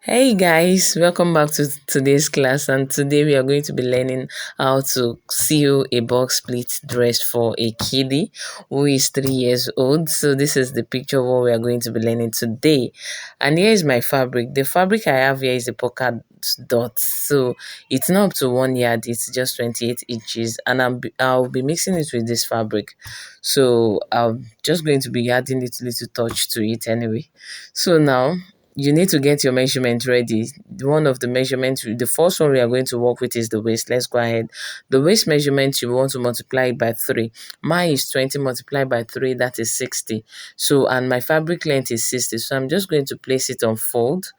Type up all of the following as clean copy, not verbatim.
Hey guys, welcome back to today's class, and today we are going to be learning how to sew a box pleat dress for a kiddie who is 3 years old. So this is the picture of what we are going to be learning today. And here is my fabric. The fabric I have here is a polka dot. So it's not up to 1 yard, it's just 28 inches, and I'll be mixing it with this fabric. So I'm just going to be adding little touch to it anyway. So now you need to get your measurement ready. One of the measurements, the first one we are going to work with is the waist. Let's go ahead. The waist measurement, you want to multiply it by 3. Mine is 20 multiplied by 3, that is 60. So, and my fabric length is 60. So I'm just going to place it on fold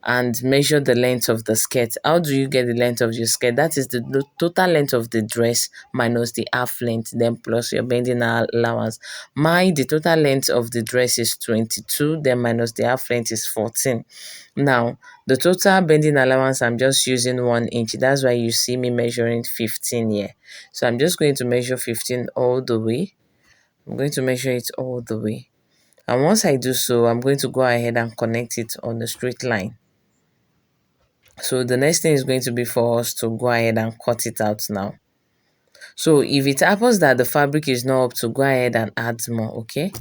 and measure the length of the skirt. How do you get the length of your skirt? That is the total length of the dress minus the half length, then plus your bending allowance. The total length of the dress is 22, then minus the half length is 14. Now, the total bending allowance, I'm just using 1 inch. That's why you see me measuring 15 here. So I'm just going to measure 15 all the way. I'm going to measure it all the way. And once I do so, I'm going to go ahead and connect it on the straight line. So the next thing is going to be for us to go ahead and cut it out now. So if it happens that the fabric is not up, to go ahead and add more, okay?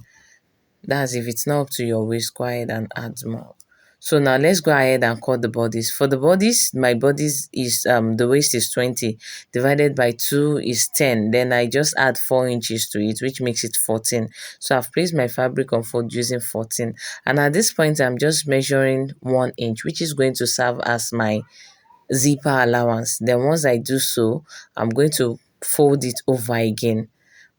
That's if it's not up to your waist, go ahead and add more. So now let's go ahead and cut the bodies. For the bodies, my bodies is the waist is 20 divided by 2 is 10. Then I just add 4 inches to it, which makes it 14. So I've placed my fabric on fold using 14. And at this point, I'm just measuring 1 inch, which is going to serve as my zipper allowance. Then once I do so, I'm going to fold it over again.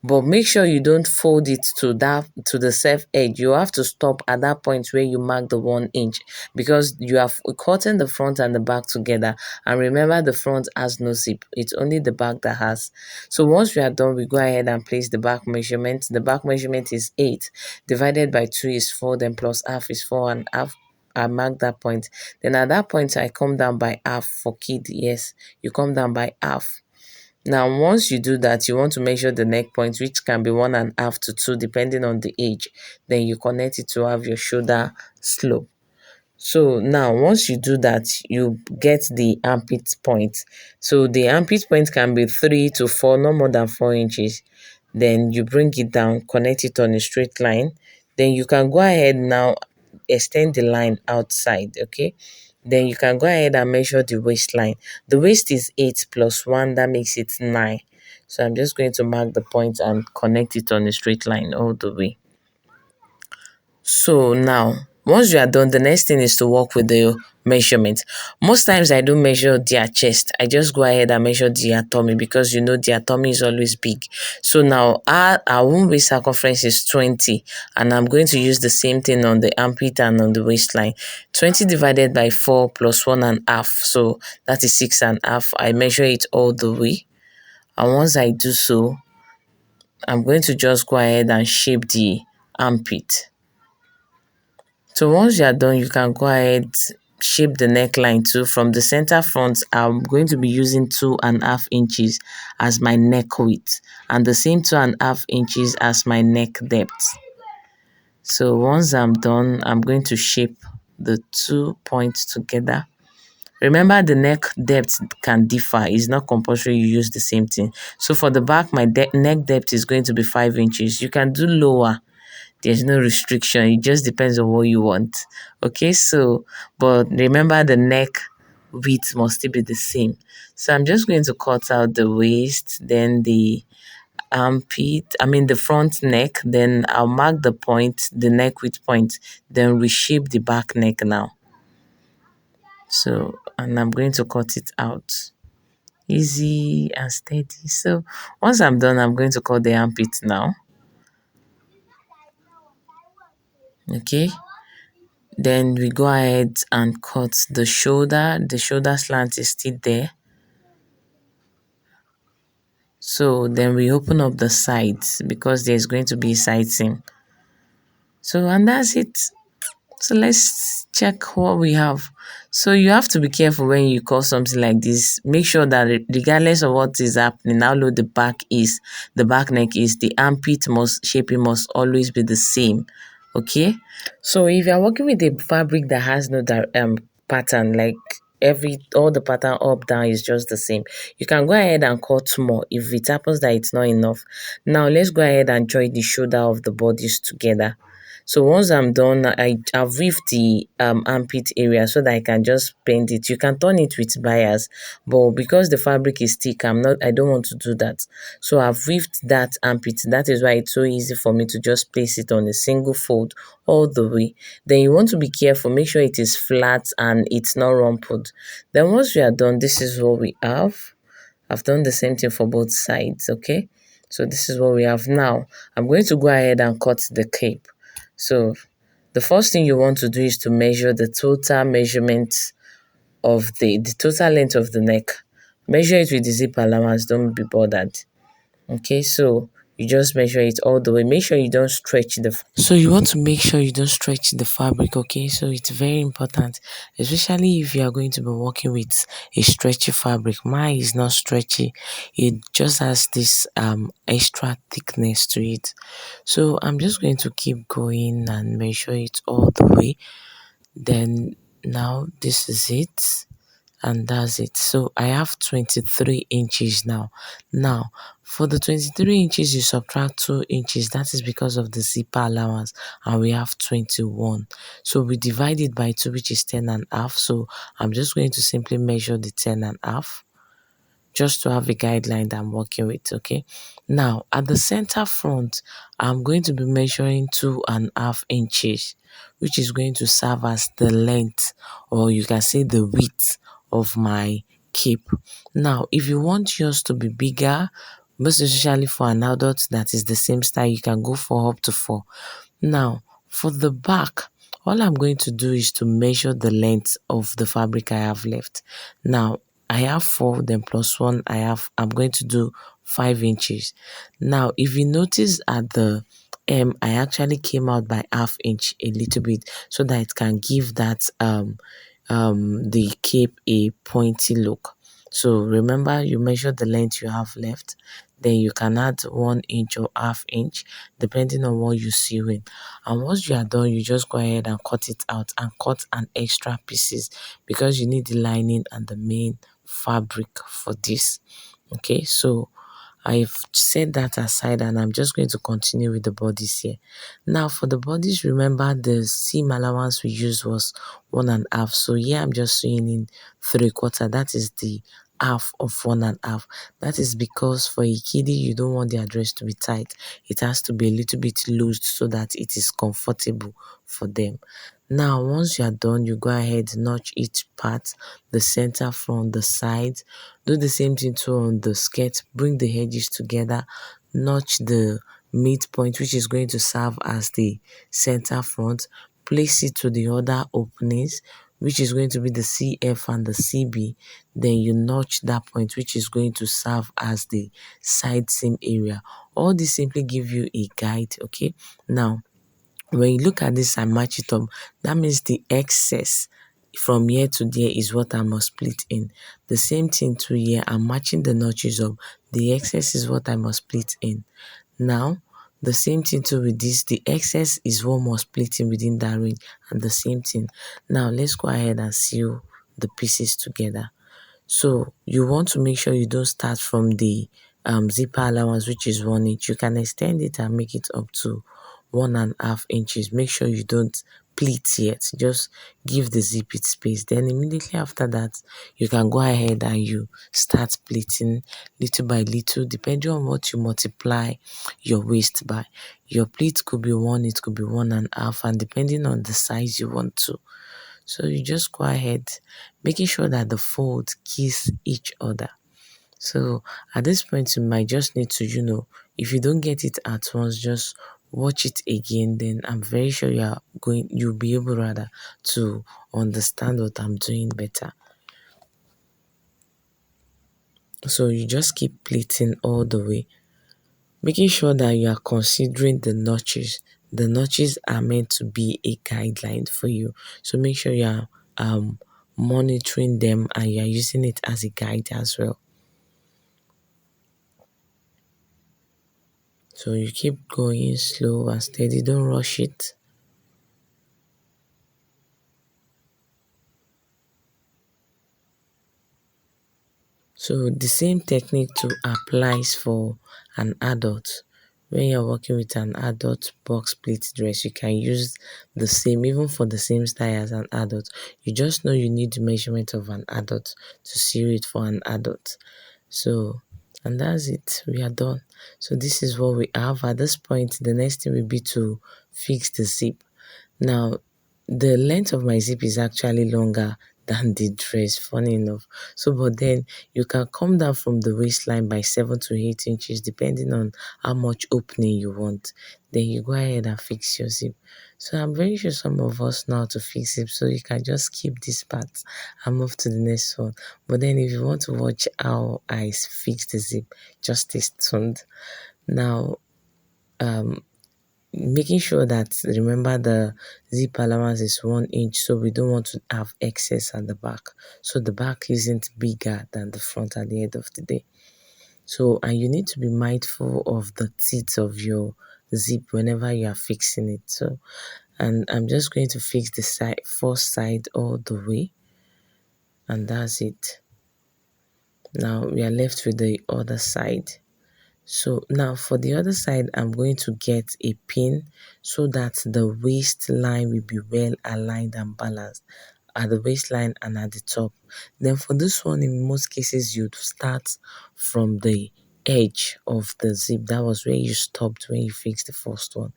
But make sure you don't fold it to the self edge. You have to stop at that point where you mark the 1 inch, because you have cutting the front and the back together. And remember, the front has no zip, it's only the back that has. So once we are done, we go ahead and place the back measurement. The back measurement is 8 divided by 2 is 4, then plus half is 4 and half. I mark that point. Then at that point, I come down by half for kid. Yes, you come down by half. Now, once you do that, you want to measure the neck point, which can be 1.5 to 2, depending on the age. Then you connect it to have your shoulder slope. So now, once you do that, you get the armpit point. So the armpit point can be 3 to 4, no more than 4 inches. Then you bring it down, connect it on a straight line. Then you can go ahead now, extend the line outside, okay? Then you can go ahead and measure the waistline. The waist is 8 plus 1, that makes it 9. So I'm just going to mark the point and connect it on a straight line all the way. So now, once you are done, the next thing is to work with the measurement. Most times I don't measure their chest. I just go ahead and measure their tummy, because you know their tummy is always big. So now our womb waist circumference is 20, and I'm going to use the same thing on the armpit and on the waistline. 20 divided by 4 plus 1.5. So that is 6.5. I measure it all the way. And once I do so, I'm going to just go ahead and shape the armpit. So once you are done, you can go ahead, shape the neckline too. From the center front, I'm going to be using 2.5 inches as my neck width, and the same 2.5 inches as my neck depth. So once I'm done, I'm going to shape the 2 points together. Remember, the neck depth can differ. It's not compulsory you use the same thing. So for the back, my neck depth is going to be 5 inches. You can do lower. There's no restriction. It just depends on what you want. Okay, so, but remember, the neck width must still be the same. So I'm just going to cut out the waist, then the the front neck, then I'll mark the point, the neck width point, then reshape the back neck now. So, and I'm going to cut it out. Easy and steady. So once I'm done, I'm going to cut the armpit now. Okay. Then we go ahead and cut the shoulder. The shoulder slant is still there. So then we open up the sides, because there's going to be a side seam. So, and that's it. So let's check what we have. So you have to be careful when you cut something like this. Make sure that regardless of what is happening, how low the back neck is, the armpit shaping must always be the same. Okay. So if you're working with a fabric that has no pattern, like every all the pattern up down is just the same. You can go ahead and cut more if it happens that it's not enough. Now let's go ahead and join the shoulder of the bodies together. So once I'm done, I've weaved the armpit area so that I can just bend it. You can turn it with bias, but because the fabric is thick, I don't want to do that. So I've weaved that armpit. That is why it's so easy for me to just place it on a single fold all the way. Then you want to be careful, make sure it is flat and it's not rumpled. Then once we are done, this is what we have. I've done the same thing for both sides, okay? So this is what we have now. I'm going to go ahead and cut the cape. So the first thing you want to do is to measure the total measurement of the total length of the neck. Measure it with the zip allowance, don't be bothered. Okay, so you just measure it all the way. Make sure you don't stretch so you want to make sure you don't stretch the fabric, okay? So it's very important, especially if you are going to be working with a stretchy fabric. Mine is not stretchy, it just has this extra thickness to it. So I'm just going to keep going and measure it all the way. Then now this is it, and that's it. So I have 23 inches now. Now for the 23 inches you subtract 2 inches, that is because of the zipper allowance, and we have 21. So we divide it by 2, which is 10 and a half. So I'm just going to simply measure the 10 and a half just to have a guideline that I'm working with, okay? Now, at the center front, I'm going to be measuring 2.5 inches, which is going to serve as the length, or you can say the width of my cape. Now, if you want yours to be bigger, most especially for an adult that is the same style, you can go for up to 4. Now, for the back, all I'm going to do is to measure the length of the fabric I have left. Now, I have 4, then plus 1, I'm going to do 5 inches. Now, if you notice at the I actually came out by half inch a little bit so that it can give that the cape a pointy look. So remember, you measure the length you have left, then you can add 1 inch or half inch depending on what you sew in. And once you are done, you just go ahead and cut it out and cut an extra pieces because you need the lining and the main fabric for this. Okay, so I've set that aside and I'm just going to continue with the bodies here. Now for the bodies, remember the seam allowance we used was 1.5. So here I'm just sewing in 3/4. That is the half of 1.5. That is because for a kiddie, you don't want the dress to be tight. It has to be a little bit loose so that it is comfortable for them. Now, once you are done, you go ahead, notch each part, the center, from the sides. Do the same thing too on the skirt. Bring the edges together, notch the midpoint, which is going to serve as the center front. Place it to the other openings, which is going to be the CF and the CB. Then you notch that point, which is going to serve as the side seam area. All this simply give you a guide, okay? Now, when you look at this and match it up, that means the excess from here to there is what I must split in. The same thing to here, I'm matching the notches up. The excess is what I must split in. Now, the same thing too with this, the excess is what must split in within that range, and the same thing. Now, let's go ahead and sew the pieces together. So you want to make sure you don't start from the zipper allowance, which is 1 inch. You can extend it and make it up to 1.5 inches. Make sure you don't pleat yet. Just give the zip its space. Then immediately after that, you can go ahead and you start pleating little by little, depending on what you multiply your waist by. Your pleat could be 1, it could be 1.5, and depending on the size you want to. So you just go ahead, making sure that the folds kiss each other. So at this point, you might just need to, if you don't get it at once, just watch it again. Then I'm very sure you'll be able rather to understand what I'm doing better. So you just keep pleating all the way, making sure that you are considering the notches. The notches are meant to be a guideline for you. So make sure you are monitoring them and you are using it as a guide as well. So you keep going slow and steady, don't rush it. So the same technique too applies for an adult. When you're working with an adult box pleat dress, you can use the same, even for the same style as an adult. You just know you need the measurement of an adult to sew it for an adult. So, and that's it. We are done. So this is what we have. At this point, the next thing will be to fix the zip. Now, the length of my zip is actually longer than the dress, funny enough. So, but then you can come down from the waistline by 7 to 8 inches, depending on how much opening you want. Then you go ahead and fix your zip. So, I'm very sure some of us know how to fix it. So, you can just skip this part and move to the next one. But then, if you want to watch how I fix the zip, just stay tuned. Now, um, making sure that, remember, the zip allowance is 1 inch, so we don't want to have excess at the back, so the back isn't bigger than the front at the end of the day. So, and you need to be mindful of the teeth of your zip whenever you are fixing it. So, and I'm just going to fix the side, first side all the way, and that's it. Now we are left with the other side. So now for the other side, I'm going to get a pin so that the waistline will be well aligned and balanced at the waistline and at the top. Then for this one, in most cases, you'd start from the edge of the zip. That was where you stopped when you fixed the first one.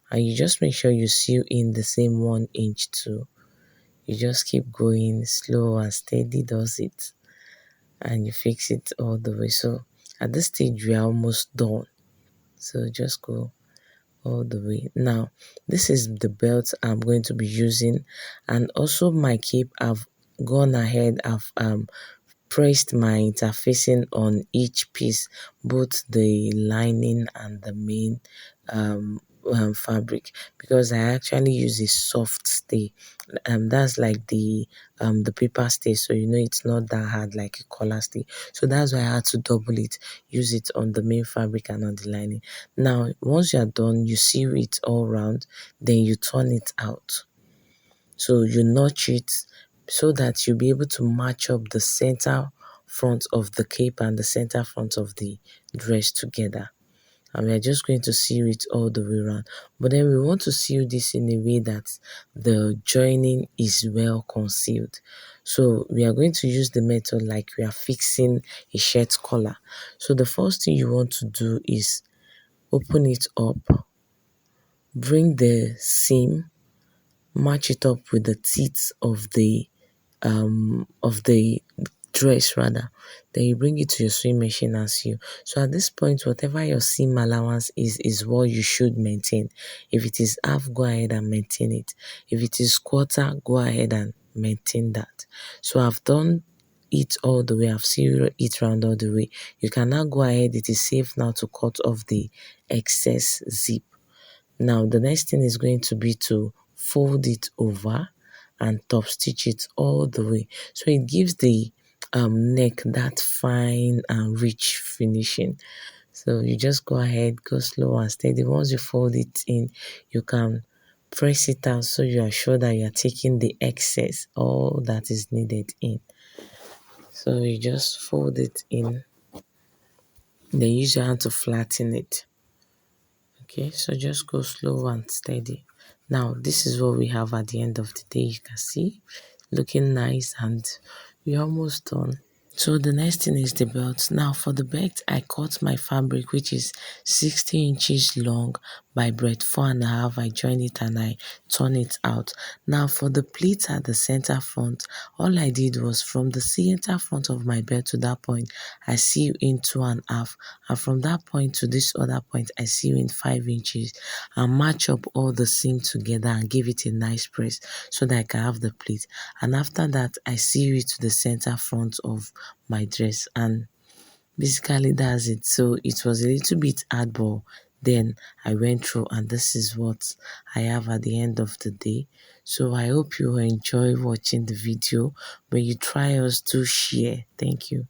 And you just make sure you sew in the same 1 inch too. You just keep going, slow and steady does it. And you fix it all the way. So at this stage, we are almost done. So just go all the way. Now, this is the belt I'm going to be using, and also my cape. I've gone ahead, I've pressed my interfacing on each piece, both the lining and the main fabric, because I actually use a soft stay. That's like the paper stay, so you know it's not that hard like a collar stay. So that's why I had to double it, use it on the main fabric and on the lining. Now, once you are done, you sew it all round, then you turn it out. So you notch it so that you'll be able to match up the center front of the cape and the center front of the dress together. And we are just going to sew it all the way around. But then we want to sew this in a way that the joining is well concealed. So we are going to use the method like we are fixing a shirt collar. So the first thing you want to do is open it up, bring the seam, match it up with the teeth of the dress rather. Then you bring it to your sewing machine and sew. So at this point, whatever your seam allowance is what you should maintain. If it is half, go ahead and maintain it. If it is quarter, go ahead and maintain that. So I've done it all the way. I've sewn it round all the way. You can now go ahead. It is safe now to cut off the excess zip. Now, the next thing is going to be to fold it over and top stitch it all the way. So it gives the neck that fine and rich finishing. So you just go ahead, go slow and steady. Once you fold it in, you can press it out so you are sure that you are taking the excess, all that is needed in. So you just fold it in, then use your hand to flatten it. Okay, so just go slow and steady. Now, this is what we have at the end of the day. You can see, looking nice, and we're almost done. So the next thing is the belt. Now for the belt, I cut my fabric, which is 60 inches long by breadth 4.5. I join it and I turn it out. Now for the pleats at the center front, all I did was from the center front of my belt to that point, I sew in 2.5, and from that point to this other point, I sew in 5 inches and match up all the seam together and give it a nice press so that I can have the pleat. And after that, I sew it to the center front of my dress, and basically that's it. So it was a little bit hard, but then I went through, and this is what I have at the end of the day. So I hope you enjoy watching the video. When you try us, do share. Thank you.